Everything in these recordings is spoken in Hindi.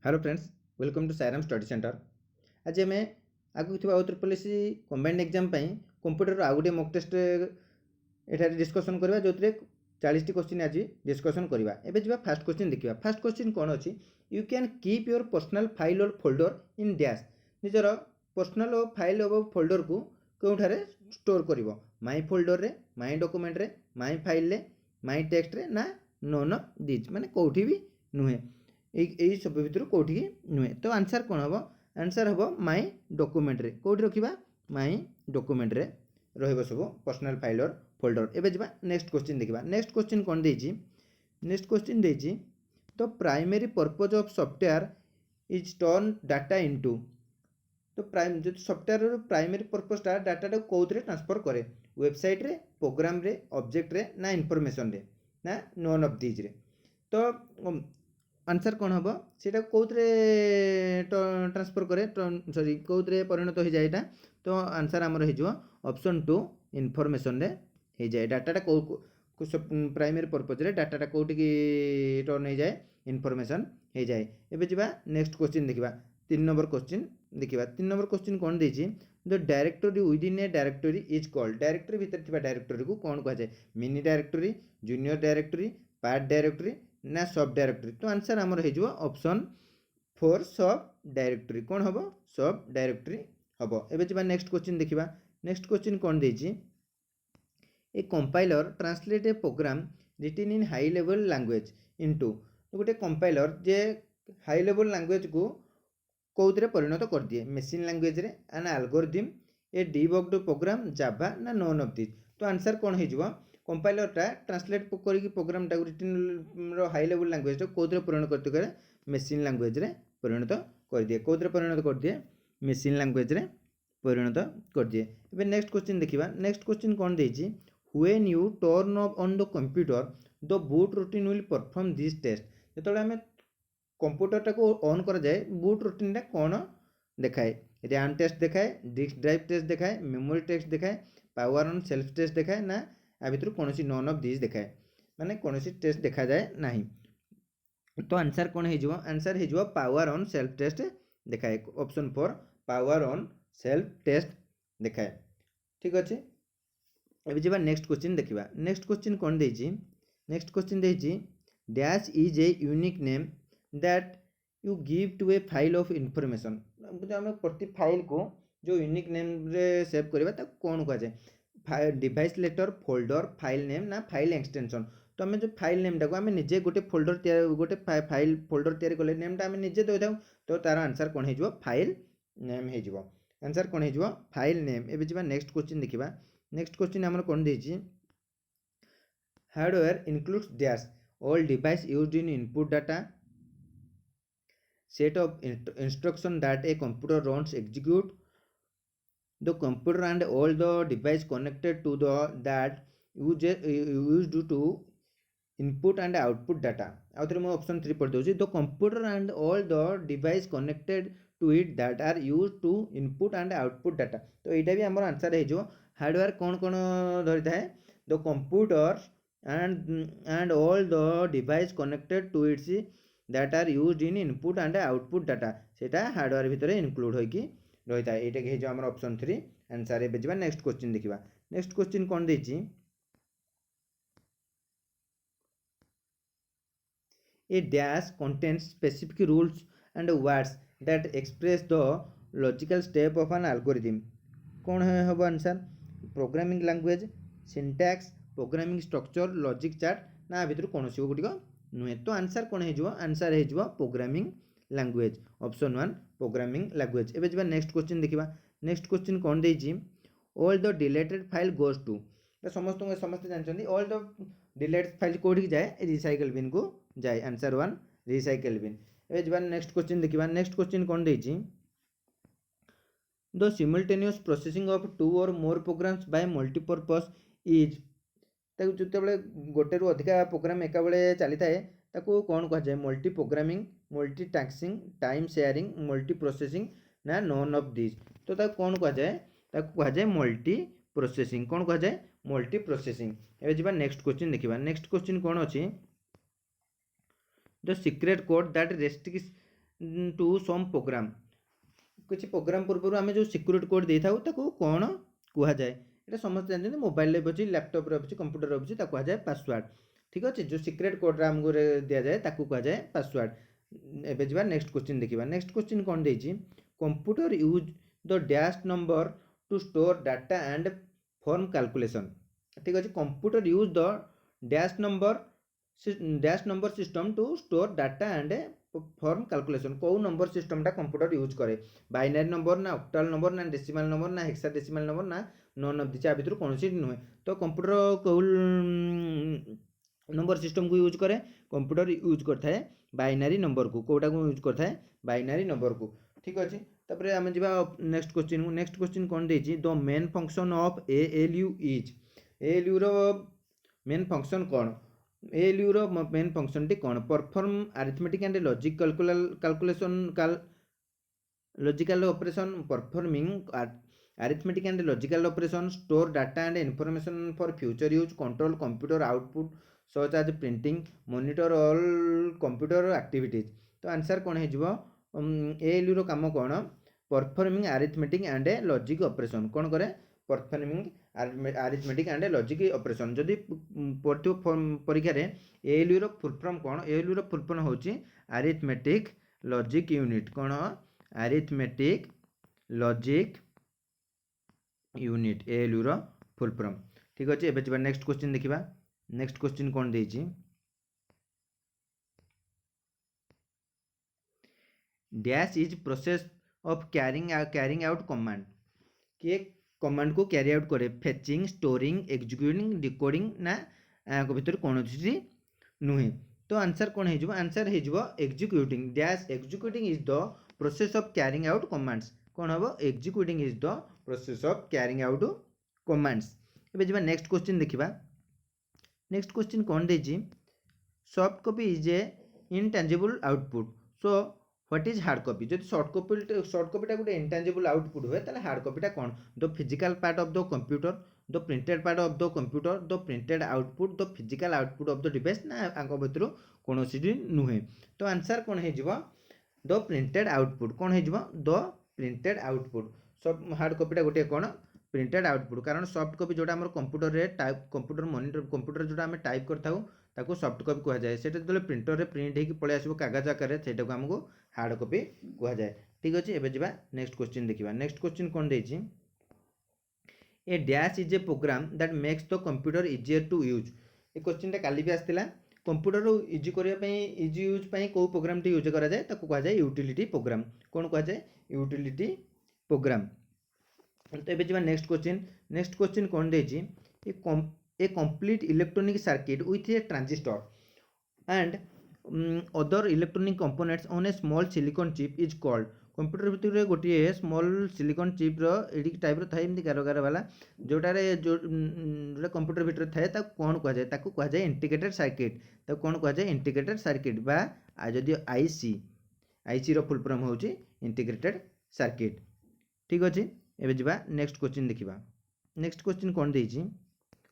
Hello friends, welcome to Sairam study centre. आज आम आगु OTRPLC कंबाइंड एग्जाम कंप्यूटर आउ गोटे मॉक टेस्ट एठारे डिस्कसन करबा जो 40 टी क्वेश्चन आज डिस्कसन करबा। एबे जिबा फर्स्ट क्वेश्चन देखिबा। फर्स्ट क्वेश्चन कोन अछि? You can keep your personal file और फोल्डर इन डैश। निजर पर्सनल और फाइल और फोल्डर को कोठारे स्टोर करिवो? माय फोल्डर रे, माय डॉक्यूमेंट रे, माय फाइल रे, माय टेक्स्ट रे ना नोन ऑफ दिस, माने कोठी भी नुहे यही सब भितर कौटी नुहे। तो आंसर कौन हम? आंसर हम माय डॉक्यूमेंट रे। कौटी रखा? माय डॉक्यूमेंट रे रहिबो सब पर्सनल फाइल और फोल्डर। एबे जिबा नेक्स्ट क्वेश्चन देखिबा। नेक्स्ट क्वेश्चन कौन देछि? नेक्स्ट क्वेश्चन देछि तो primary purpose of software is turn data into. तो जो सॉफ्टवेयर प्राइमरी पर्पजटा डाटा कौन ट्रांसफर करे? वेबसाइट रे, प्रोग्राम रे, ऑब्जेक्ट रे ना इनफॉरमेशन रे ना नोन ऑफ दीज रे। तो आंसर कौन हम? से कौन ट्रांसफर करे, सॉरी कौन परिणत हो जाए एटा? तो आंसर आमर हो ऑप्शन 2 इनफॉरमेशन रे हो जाए। डाटाटा कौ प्राइमरी पर्पज रे डाटाटा कौटी टर्न हो जाए? इनफॉरमेशन हो जाए। एबे जिबा नेक्स्ट क्वेश्चन देखिबा। 3 नंबर क्वेश्चन देखिबा। 3 नंबर क्वेश्चन कौन देछि? The directory within a directory is called. Directory भीतर थिबा डायरेक्टरी को कौन कहा जाए? Mini directory, junior directory, part directory ना सब डायरेक्टरी। तो आंसर आमर हो ऑप्शन 4 सब डायरेक्टरी। कौन हम? सब डायरेक्टरी हम। एबे जिबा नेक्स्ट क्वेश्चन देखिबा। नेक्स्ट क्वेश्चन कौन देछि? A compiler translate a program written in high level language into. तो गोटे कंपाइलर जे हाई लेवल लैंग्वेज को कौन परिणत कर दिए? मशीन लैंग्वेज रे, an algorithm, a debugged program, Java ना नोन ऑफ दिस। तो आंसर कौन हो? कंपाइलरटा ट्रांसलेट करके प्रोग्रामटा रिटन हाई लेवल लैंग्वेज कौन परिणत करते करे? मशीन लैंग्वेज रे परिणत कर दिए। कौन परिणत कर दिए? मशीन लैंग्वेज रे परिणत कर दिए। एबे नेक्स्ट क्वेश्चन देखिबा। नेक्स्ट क्वेश्चन कौन देछि? When you turn on the computer the boot routine will perform this test. जेतबे हमें कंप्यूटरटा को ऑन कर जाए बूट रूटीनटा कौन देखाए? रैम टेस्ट देखाए, डिस्क ड्राइव टेस्ट देखाए, मेमोरी टेस्ट देखाए, पावर ऑन सेल्फ टेस्ट देखाए ना आ भितर कौन नॉन ऑफ दिस देखाए? माने कौन टेस्ट देखा जाए नहीं। तो आंसर कौन हो? आंसर हो पावर ऑन सेल्फ टेस्ट देखाए। Option 4 power on self test देखाए। ठीक अच्छे। एबे जिबा नेक्स्ट क्वेश्चन देखिबा। नेक्स्ट क्वेश्चन कौन देछि? नेक्स्ट क्वेश्चन देछि dash is a unique name that you give to a file of information. आम प्रति फाइल को जो यूनिक नेम रे सेव करबा ता कौन कहा जाए? Device letter, folder, file name ना फाइल एक्सटेंशन। तो आम जो फाइल नेमटा को आम निजे गोटे फोल्डर गोटे फाइल फोल्डर तैयारी कले नेमटा आम निजे दे दाऊ। तो तार आंसर कौन हो? फाइल नेम हो। आंसर कौन हो? File name. एबे जिबा नेक्स्ट क्वेश्चन देखिबा। नेक्स्ट क्वेश्चन आमर कौन देछि? Hardware includes dash all device used in input data, set of instruction that a computer runs execute, the computer and all the device connected to the that used to input and output data. आउथरे मैं ऑप्शन 3 पढ़ दोछि। the computer and all the device connected to it that are used to input and output data। तो एटा भी हमर आंसर है जो हार्डवेयर कौन कौन धरि थाए? the computer and all the device connected to its that are used in input and output data सेटा हार्डवेयर भितर इनक्लूड होइकी रही था। एटा के जो हमर ऑप्शन 3 आंसर। एबे जिबा नेक्स्ट क्वेश्चन देखिबा। नेक्स्ट क्वेश्चन कोन देछि? A dash contains specific rules and words that express the logical step of an algorithm। कौन है हबो answer? Programming language, syntax, programming structure, logic chart ना भितर कोनोसी गुटिको नुहे। तो आंसर कौन हो? आंसर हो programming language. Option 1 programming language. एबे जिबा नेक्स्ट क्वेश्चन देखिबा। नेक्स्ट क्वेश्चन कौन देछि? All the deleted file goes to. समस्त जानछन्ती ऑल द डिलीटेड फाइल कोठी जाए? रिसाइकल बिन को जाए। Answer 1 recycle bin. एबे जिबा नेक्स्ट क्वेश्चन देखिबा। नेक्स्ट क्वेश्चन कौन देछि? The simultaneous processing of 2 or more programs by multipurpose is। जो गोटे रु अधिका प्रोग्राम एका बेले चली थाए ताको कौन कहा जाए? Multi programming, multi tasking, time sharing, multi processing ना नॉन ऑफ दिस। तो ताको कौन कहा जाए? ताको कहा जाए मल्टी प्रोसेसिंग। कौन कहा जाए? Multi processing. एबे जिबा नेक्स्ट क्वेश्चन देखिबा। नेक्स्ट क्वेश्चन कौन अछि? The secret code that to some program किसी प्रोग्राम पूर्व आम जो सिक्यूरीटी कोड दे था कौन कह जाए ये समस्त जानते मोबाइल अच्छी लैपटॉप अच्छी कंप्यूटर अच्छी कह जाए पासवर्ड ठीक अच्छे जो सिक्रेट कोड आमको दि जाए कह जाए पासवर्ड एबे जा नेक्स्ट क्वेश्चन देखा नेक्स्ट क्वेश्चन कौन देछि computer use the dash number to store data and form calculation ठीक अच्छे computer use the dash number system to store data and form calculation कौ नंबर सिस्टमटा कंप्यूटर यूज करे बाइनरी नंबर ना ऑक्टाल नंबर ना डेसिमल नंबर ना हेक्साडेसिमल नंबर ना नन ऑफ दिस भितर कौन नुहे तो कंप्यूटर कौ नंबर सिस्टम को यूज करे कंप्यूटर यूज करता है बाइनरी नंबर को कौटा को यूज करता है बाइनरी नंबर को ठीक अच्छे तापर आम जा नेक्स्ट क्वेश्चन कौन देछि the main function of ALU is ALU रो मेन फंक्शन कौन एएलयू रो मेन फंक्शन टी कौन perform arithmetic and logic calculation logical operation performing arithmetic and logical operation store data and information for future use control computer output such as printing monitor all computer activities तो आंसर कौन हो एएलयू रो काम कौन performing arithmetic and logic operation कौन करे performing arithmetic and logic operation जदि परीक्षा रे एएलयू रो फुल फॉर्म कौन एएलयू रो फुल फॉर्म होची अरिथमेटिक लॉजिक यूनिट कौन अरिथमेटिक लॉजिक यूनिट एएलयू रो फुल फॉर्म ठीक अच्छे एबे नेक्स्ट क्वेश्चन देखिबा नेक्स्ट क्वेश्चन कौन देछि dash is process of carrying out command किए कमांड को कैरी आउट करे फेचिंग स्टोरिंग एग्जीक्यूटिंग डिकोडिंग ना भीतर कौन नुहे तो आंसर कौन हो आंसर हो executing dash executing is the process of carrying out commands कौन हम executing is the process of carrying out commands एबे जा नेक्स्ट क्वेश्चन देखिबा नेक्स्ट क्वेश्चन कौन देछि soft copy is a intangible output so what is hard copy जो शॉर्ट कॉपीटा गोटे इनटेंजिबल आउटपुट हुए ताले हार्ड कॉपीटा कौन the physical part of the computer the printed part of the computer the printed output the physical output of the device ना आंक भितर कौन नुहे तो आंसर कौन हो द प्रिंटेड आउटपुट कौन हो द प्रिंटेड आउटपुट सब हार्ड कॉपीटा गोटे कौन प्रिंटेड आउटपुट कारण सॉफ्ट कॉपी जोटा आम कंप्यूटर रे टाइप कंप्यूटर मॉनिटर कंप्यूटर जोटा आम टाइप करताऊ ताको सॉफ्ट कॉपी कह जाए सेटा जो प्रिंटर रे प्रिंट होगी पळे आसबो कागज आकार सेटा को हमको हार्ड कॉपी कह जाए ठीक अच्छे एबे जा नेक्स्ट क्वेश्चन देखिबा नेक्स्ट क्वेश्चन कौन देछि a dash is a program that makes the computer easier to use a question टा काली भी आस्तिला कंप्यूटर इजी करिया पई इजी यूज पई को प्रोग्राम टी यूज करा जाए ताको कह जाए यूटिलिटी प्रोग्राम कौन कह जाए यूटिलिटी प्रोग्राम तो ये नेक्स्ट क्वेश्चन कौन देछि a complete electronic circuit with a transistor and other electronic components on a small silicon chip is called computer भितर गोटे स्मॉल सिलिकॉन चिप री टाइप थाए एमती गार गार वाला जोटारे जो कंप्यूटर भितर थाए कौन कह जाए कह जाए इंटीग्रेटेड सर्किट कौन कह जाए इंटीग्रेटेड सर्किट बा जदि आईसी रो फुल फॉर्म होची इंटीग्रेटेड सर्किट ठीक अच्छे एबे जा नेक्स्ट क्वेश्चन देखिबा नेक्स्ट क्वेश्चन कौन देछि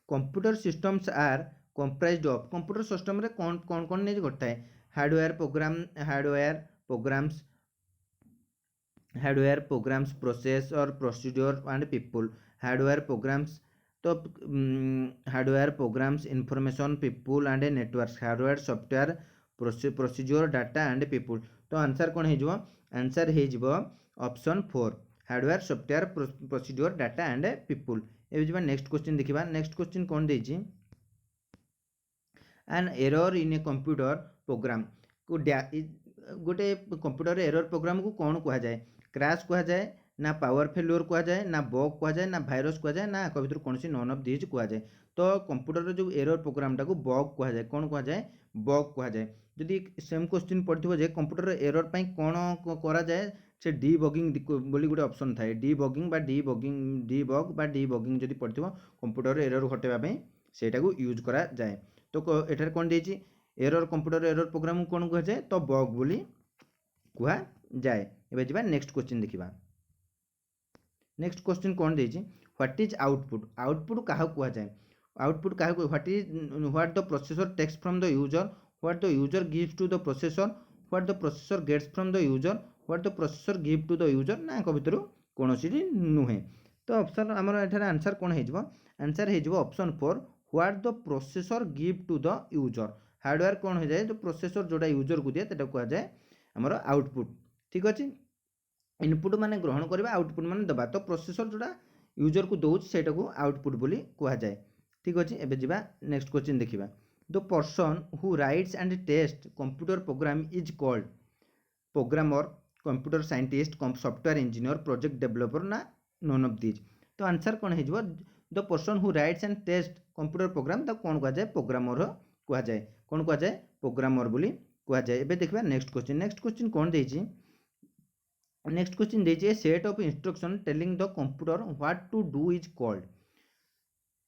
computer systems are comprised of computer system रे कौन कौन कौन नहीं घटता है हार्डवेयर प्रोग्राम्स प्रोसेस और procedure and people hardware programs तो hardware programs information people and networks hardware software procedure data and people तो आंसर कौन हो आंसर हो option 4 hardware software procedure data and people ए जा नेक्स्ट क्वेश्चन देखिबा नेक्स्ट क्वेश्चन कौन देछि an error in a computer program को गोटे कंप्यूटर एरर प्रोग्राम को कौन कह जाए क्रैश कह जाए ना पावर फेल्योर कह जाए ना बग कह जाए ना भाइरस कह जाए ना भितर कौन नन ऑफ दिस कह जाए तो कंप्यूटर जो एरर प्रोग्रामटा को बग कह जाए कौन कह जाए बग कह जाए जदि सेम क्वेश्चन पड़ो जे कंप्यूटर एरर पाई कौन करा जाए से डीबगिंग बोली गोटे ऑप्शन थाए डीबगिंग जदि पड़ो कंप्यूटर एरर हटेबा सेटा को यूज करा जाए तो एठार कौन देछि एरर कंप्यूटर एरर प्रोग्राम कौन कह जाए तो बग बोली कह जाए एबे जा नेक्स्ट क्वेश्चन देखिबा नेक्स्ट क्वेश्चन कौन देछि व्हाट इज आउटपुट आउटपुट काहा कह जाए आउटपुट काहा what the processor takes from the user what the user gives to the processor what the processor gets from the user what the processor give to the user ना भितर कौन नुहे। तो ऑप्शन आमर एठार आंसर कौन हो आंसर हो option 4 what the processor give to the user. Hardware कौन हो जाए जो प्रोसेसर जोड़ा यूजर को दिए कहुए आमर आउटपुट। ठीक अच्छे इनपुट माने ग्रहण करवा आउटपुट माने दबा तो प्रोसेसर जोड़ा यूजर को दौर से आउटपुट बोली कहुए। ठीक अच्छे एबे जिबा नेक्स्ट क्वेश्चन देखिबा the person who writes and test computer program is called programmer computer scientist software engineer project developer ना नन ऑफ दीज। तो आंसर कौन हो the person who writes and test computer program कौन कहुए प्रोग्रामर कहुए कौन कहुए प्रोग्रामर बोली कहुए। एबे देखिबा नेक्स्ट क्वेश्चन कौन देछि नेक्स्ट क्वेश्चन देछि set of instruction telling the computer what to do is called.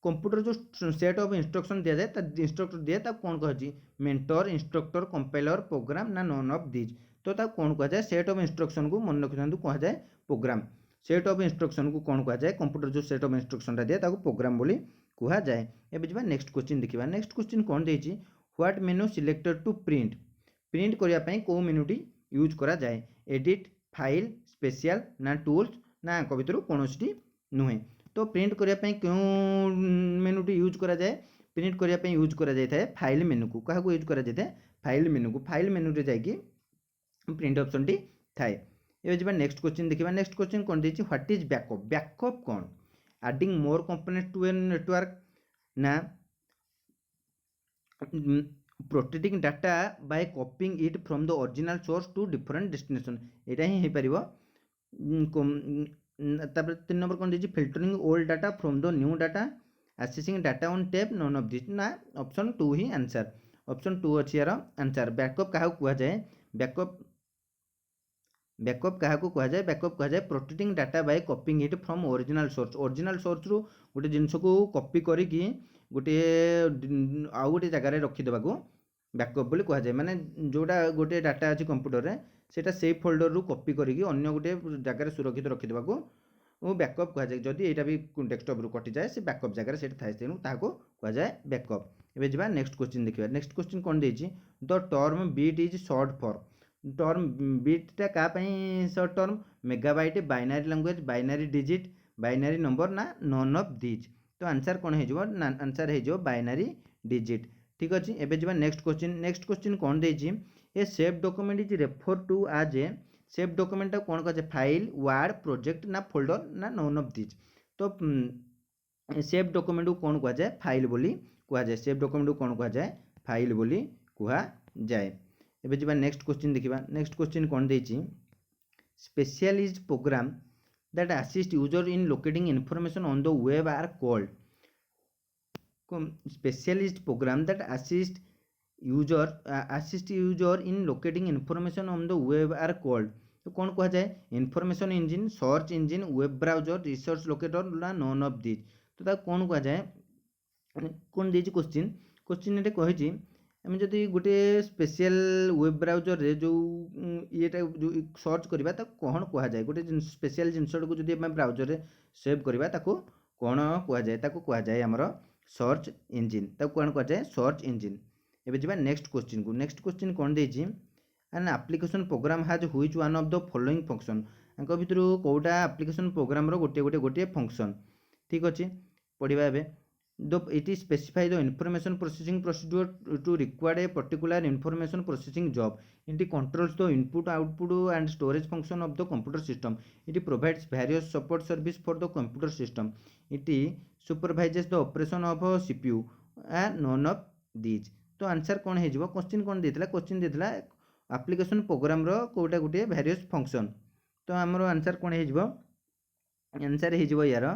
Computer जो सेट ऑफ इंस्ट्रक्शन दिया जाए इंस्ट्रक्टर दिए कौन कहे मेंटर इंस्ट्रक्टर कंपाइलर प्रोग्राम ना नन ऑफ दीज। तो कौन कहुए सेट ऑफ इंस्ट्रक्शन को मन रखि कहुए प्रोग्राम। सेट ऑफ इंस्ट्रक्शन को कौन कहुए कंप्यूटर जो सेट ऑफ इंस्ट्रक्शन दिए प्रोग्राम बोली कहुए। एबे जिबा नेक्स्ट क्वेश्चन देखिबा नेक्स्ट क्वेश्चन कौन देछि what menu selected to print print करिया पई को मेनूटी यूज करा जाए एडिट फाइल स्पेशल ना टूल्स ना भितर कौनसी नुहे। तो प्रिंट करने क्यों मेनूटी यूज करा जाए प्रिंट करने यूज करा जाए था फाइल मेनू को क्या यूज करा जाए फाइल मेनू रे जाकि प्रिंट ऑप्शन टी थाए। ये जब नेक्स्ट क्वेश्चन देखिबा नेक्स्ट क्वेश्चन कौन देछि व्हाट इज बैकअप बैकअप कौन adding more component to a network ना protecting data by copying it from the original source to different destination एटा ही हो पारिबो। तापर 3 नंबर कौन देछि filtering old data from the new data accessing data on tape none of this ना ऑप्शन 2 ही आंसर ऑप्शन 2 अछि यार आंसर। बैकअप काहा को जाए बैकअप क्या कहुए बैकअप कहुए protecting data by copying it from original source रु गोटे जिनस को कॉपी करिकी गोटे आउ गोटे जगार रखिदेवा को बैकअप बोली कहुए माने जोड़ा गोटे डाटा अच्छी कंप्यूटर रे सेटा सेव फोल्डर रु कॉपी करिकी अन्य गोटे जगार सुरक्षित रखिदेवा को बैकअप कहुए। जदि एटा भी डेस्कटॉप रु कटि जाए से बैकअप जगार सेटा थाए तेणु ताको कहुए बैकअप। एबे जिबा नेक्स्ट क्वेश्चन देखिबा नेक्स्ट क्वेश्चन कोन देछि the term bit is short for term बिटा क्या short term megabyte binary language binary digit binary number ना नन ऑफ दीज। तो आंसर कौन हो आंसर हो बाइनरी डिजिट। ठीक अच्छे एबे जिबा नेक्स्ट क्वेश्चन कौन देछि a save document is refer to as a save document कौन कहे फाइल वार्ड प्रोजेक्ट ना फोल्डर ना नन ऑफ दीज। तो सेव डॉक्यूमेंट को कौन कहुए फाइल बोली कहुए सेव डॉक्यूमेंट को कौन कहुए फाइल बोली कहुए। एबे जिबा नेक्स्ट क्वेश्चन देखिबा नेक्स्ट क्वेश्चन कौन देछि specialist program that assist user in locating information on the web are called specialist program that assist user in locating information on the web are called. तो कौन कहा जाए information engine search engine web browser research locator ना नन ऑफ दिस। तो कौन कहा जाए कौन देछि क्वेश्चन ये कही आम जदि गोटे स्पेशल वेब ब्राउजर रे जो ये जो सर्च करवा कौन कहुए गोटे स्पेशल जिनस को जब आम ब्राउजर रे सेव करवा कौन कहुए आमर सर्च इंजिन कौन कहुए सर्च इंजिन। एबे जिबा नेक्स्ट क्वेश्चन कौन देछि an application program has which one of the following function अंक भितर कोटा एप्लिकेशन प्रोग्राम रो गोटे फंक्शन। ठीक अच्छे पढ़िबा एबे it is specify the information processing procedure to require a particular information processing job. It controls the input output and storage function of the computer system. It provides various support service for the computer system. It supervises the operation of a CPU and none of these. तो आंसर कौन हो क्वेश्चन कौन देथिला क्वेश्चन देथिला एप्लिकेशन प्रोग्राम रो कोटा गोटे वेरियस फंक्शन। तो हमरो आंसर कौन हो आंसर हो यार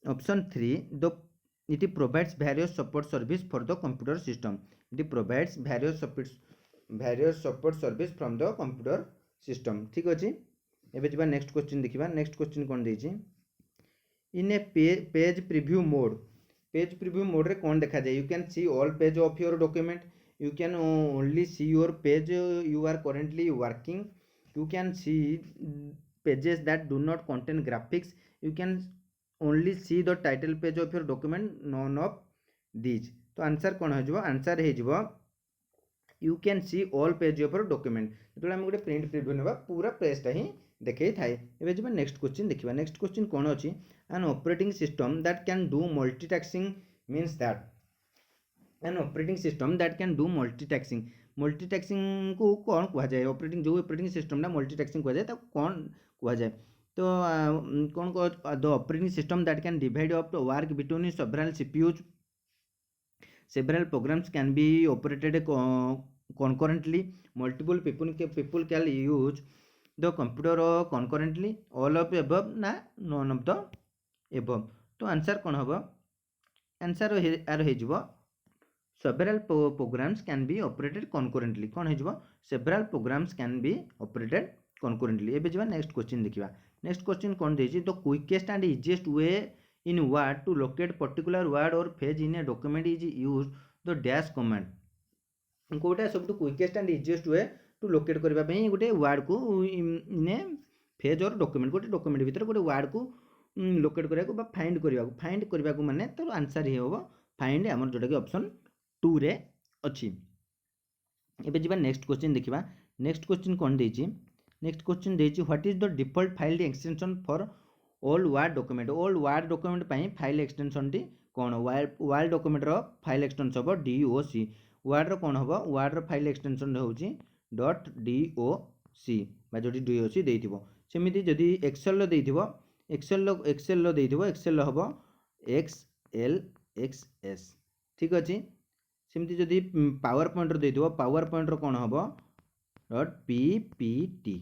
option 3 it provides various support service for the computer system. It provides various support service from the computer system. ठीक अच्छे एबे जिबा नेक्स्ट क्वेश्चन देखिबा नेक्स्ट क्वेश्चन कौन देछि in a page preview mode रे कौन देखा जाए you can see all page of your document you can only see your page you are currently working you can see pages that do not contain graphics you can only see the title page of your document none of these. तो आंसर कौन हो आंसर हो you can see all page of document जो आम गोटे प्रिंट प्रिव्यू ना पूरा पेजटा ही देखई थाए। एबे जब नेक्स्ट क्वेश्चन देखिबा नेक्स्ट क्वेश्चन कौन अच्छी an operating system that can do multitasking means that an operating system that can do multitasking को कौन कह जाए ऑपरेटिंग जो ऑपरेटिंग सिस्टम मल्टीटास्किंग कह जाए कौन कह जाए तो कौन the operating system that can divide up work between several CPUs several programs can be operated concurrently multiple people can use the computer concurrently all of the above ना none of the above तो आंसर कौन हम आंसर यार हो several programs can be operated concurrently कौन हो several programs can be operated concurrently। एबे जब नेक्स्ट क्वेश्चन देखिबा नेक्स्ट क्वेश्चन कौन देछि the quickest and easiest way in word to locate particular word or page in a document is used the dash command कोटा सब quickest and easiest way to locate करबा पई गोटे वर्ड को in a page or document गोटे डॉक्यूमेंट भीतर गोटे वर्ड को लोकेट करबा को बा फाइंड करबा को माने तो आंसर ही होबो फाइंड हमर जोटा कि ऑप्शन 2 रे अछि। एबे जिबा नेक्स्ट क्वेश्चन देखिबा नेक्स्ट क्वेश्चन कोन देछि नेक्स्ट क्वेश्चन देछि what is the default file extension for all word document पाई फाइल एक्सटेंशन टी कौन वर्ड डॉक्यूमेंट रो फाइल एक्सटेंशन हम डीओसी वर्ड रो कौन हम वर्ड रो फाइल एक्सटेंशन होउची .doc बा जोटी डीओसी देइथिबो सेमिति जदी एक्सेल रो देइथिबो एक्सेल रो देइथिबो एक्सेल रो हबो XLXS ठीक अछि सेमिति जदी पावर पॉइंट रो देइथिबो पावर पॉइंट रो कौन हबो .ppt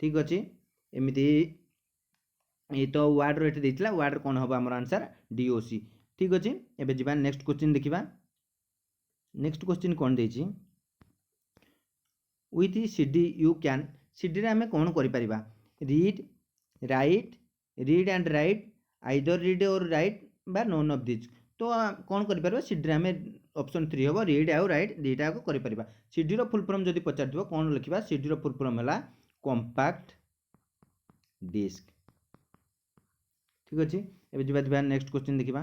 ठीक अछि एमिति ये तो वर्ड रेट देइतला वर्ड कौन हम हमर आंसर डीओसी ठीक अछि। एबे जिबा नेक्स्ट क्वेश्चन देखिबा नेक्स्ट क्वेश्चन कौन देछि with CD you can CD रे हमें कौन करि परिबा read and write either read or write बा नोन ऑफ दिस तो कौन करि परिबा सीडी रे हमें ऑप्शन 3 हबो रीड आउ राइट दीटा को करि परिबा सीडी रो फुल फॉर्म जदी पचार दिबो कौन लिखिबा सीडी रो फुल फॉर्म हला कॉम्पैक्ट डिस्क ठीक अच्छे। एबे जिबा नेक्स्ट क्वेश्चन देखिबा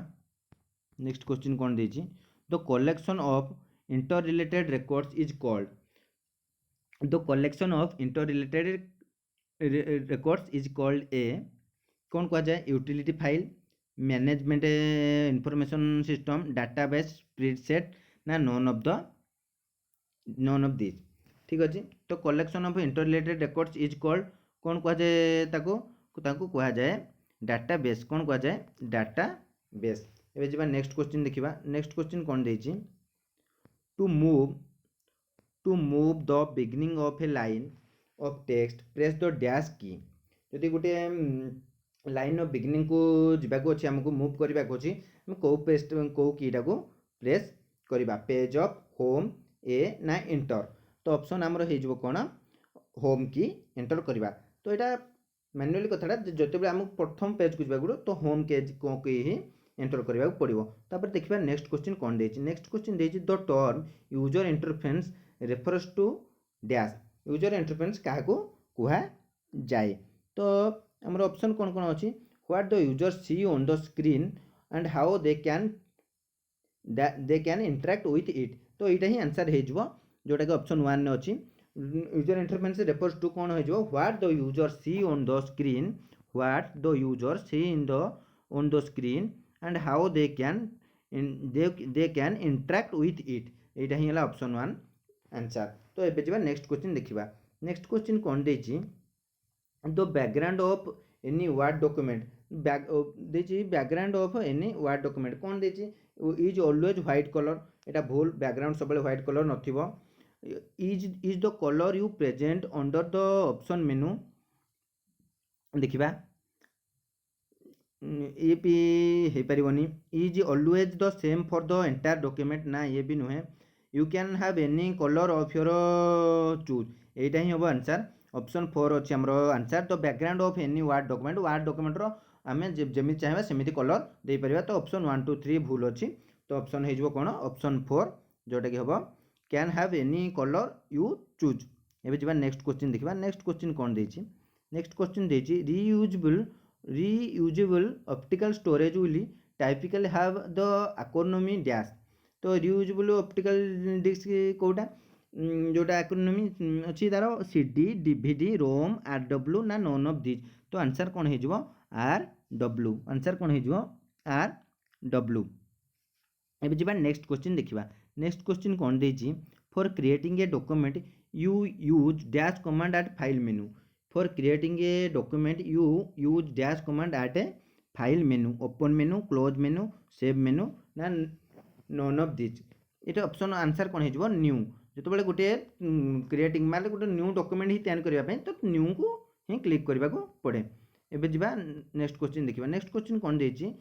नेक्स्ट क्वेश्चन कौन देछि the collection of interrelated records is called the collection of interrelated records is called a कौन कह जाए utility file management information system database spreadsheet ना नॉन ऑफ दिस ठीक अच्छे। तो collection of interrelated records is called कौन कह जाए ताको कह जाए डाटाबेस कौन कह जाए डाटाबेस। एबे जिबा नेक्स्ट क्वेश्चन देखिबा नेक्स्ट क्वेश्चन कौन देछि to move the beginning of a line of text press the dash key जदि गोटे लाइन ऑफ बिगिनिंग को जिबा को अछि हमको मूव करबा को अछि हम को कीटा को प्रेस करबा पेज ऑफ होम ए ना एंटर तो ऑप्शन हमर हे जबो कोन होम की एंटर करबा तो एटा मैनुअली कथाटा जिते आम प्रथम पेज को जावाक तो होम पेज को ही एंटर करने पड़ो। तापर देखिए नेक्स्ट क्वेश्चन कौन देछि नेक्स्ट क्वेश्चन देछि the term user interface refers to dash user interface क्या कह जाए तो आम ऑप्शन कौन कौन अच्छी what the user see on the screen and how they can interact with it तो यहाँ ही आंसर हो जोटा कि ऑप्शन 1 ने अच्छी यूजर इंटरफेस रेफर्स टू कौन हो what the user see on the screen what the user see on the screen and how they can interact with it यहाँ ही ऑप्शन 1 आंसर। तो ये जब नेक्स्ट क्वेश्चन देखा नेक्स्ट क्वेश्चन कौन देछि the background of any word document background of any word document कौन देछि इज ऑलवेज व्हाइट कलर एटा भूल बैकग्राउंड सब व्हाइट कलर नथिबो is the color you present under the option menu देखिबा ये भी हे परिबनी is always the same for the entire document ना ये भी नुहे you can have any color of your choose एटा ही होबो आंसर ऑप्शन 4 अछि हमरो आंसर तो background of any word document रो आमे जेमि चाहेबा सेमिति कलर दे परिबा तो ऑप्शन 1 2 3 भूल अछि तो ऑप्शन हे जबो कोन ऑप्शन 4 जोटा कि होबो can have any colour you choose. एबे जिबा नेक्स्ट क्वेश्चन देखिबा नेक्स्ट क्वेश्चन कौन देछि नेक्स्ट क्वेश्चन देछि reusable optical storage will typically have the economy dash तो रीयूजेबल ऑप्टिकल डिस्क कोटा जोटा एक्रोनिम अच्छी तार CD DVD ROM RW ना नोन ऑफ दिस। तो आंसर कौन हो RW। आंसर कौन हो RW। एबे जी नेक्स्ट क्वेश्चन देखिबा। नेक्स्ट क्वेश्चन कौन देछि for creating a document you use dash command eight file menu. For creating a document you use dash command eight A file menu open menu close menu save मेनू ना नोन ऑफ दिस। ये ऑप्शन आंसर कौन हो न्यू। जो गोटे क्रिएटिंग माने गोटे न्यू डॉक्यूमेंट ही तैयार करने तो न्यू को ही क्लिक करने को पड़े। एबे जी नेक्स्ट क्वेश्चन देखिबा। नेक्स्ट क्वेश्चन कौन देछि